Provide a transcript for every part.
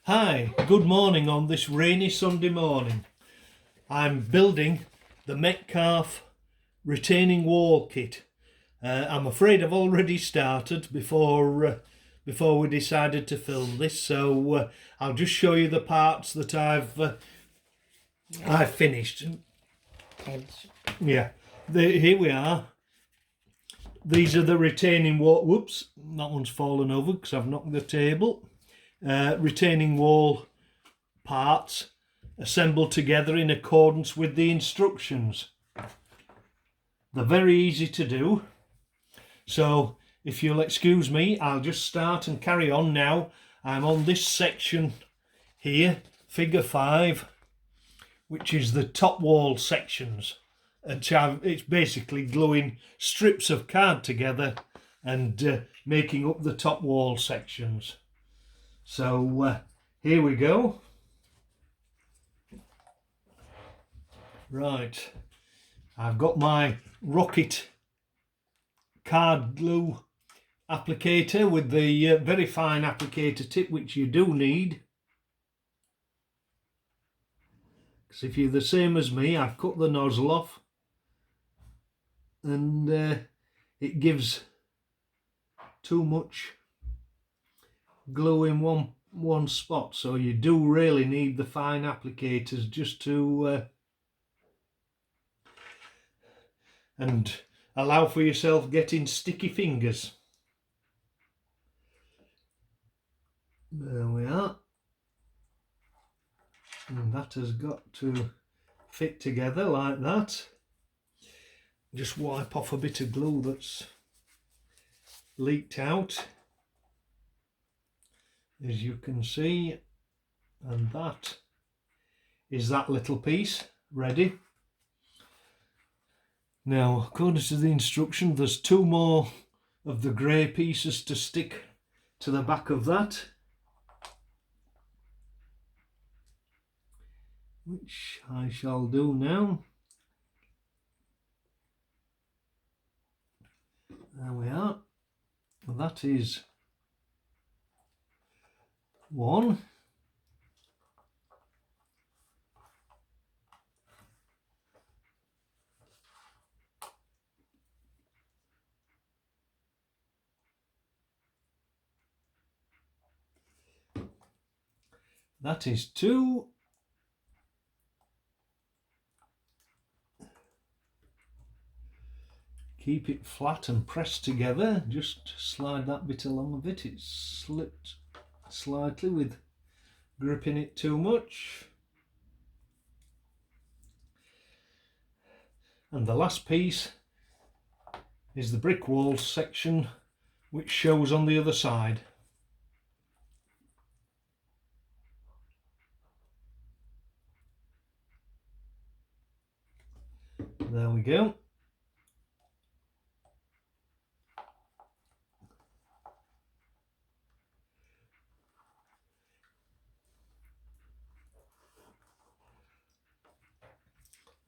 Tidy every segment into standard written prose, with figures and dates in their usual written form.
Hi, good morning on this rainy Sunday morning. I'm building the Metcalfe retaining wall kit. I'm afraid I've already started before we decided to film this, so I'll just show you the parts that I've finished. Yeah, here we are. These are the retaining wall. Whoops, that one's fallen over because I've knocked the table. Retaining wall parts assembled together in accordance with the instructions. They're very easy to do, so if you'll excuse me, I'll just start and carry on now. I'm on this section here, figure 5, which is the top wall sections, and it's basically gluing strips of card together and making up the top wall sections. So here we go. Right, I've got my rocket card glue applicator with the very fine applicator tip, which you do need. Because if you're the same as me, I've cut the nozzle off and it gives too much glue in one spot, so you do really need the fine applicators just to and allow for yourself getting sticky fingers. There we are, and that has got to fit together like that. Just wipe off a bit of glue that's leaked out, as you can see, and that is that little piece ready. Now, according to the instruction, there's 2 more of the grey pieces to stick to the back of that, which I shall do now. There we are. That is one. That is 2. Keep it flat and pressed together. Just slide that bit along a bit. It's slipped slightly with gripping it too much. And the last piece is the brick wall section, which shows on the other side. There we go.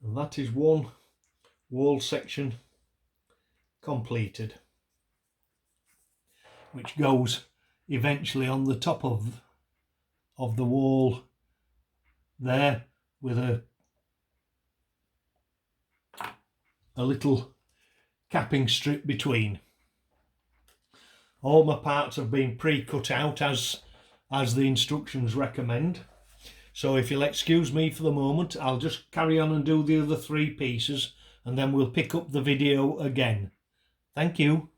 And that is one wall section completed, which goes eventually on the top of the wall there, with a little capping strip between. All my parts have been pre-cut out as the instructions recommend. So if you'll excuse me for the moment, I'll just carry on and do the other 3 pieces, and then we'll pick up the video again. Thank you.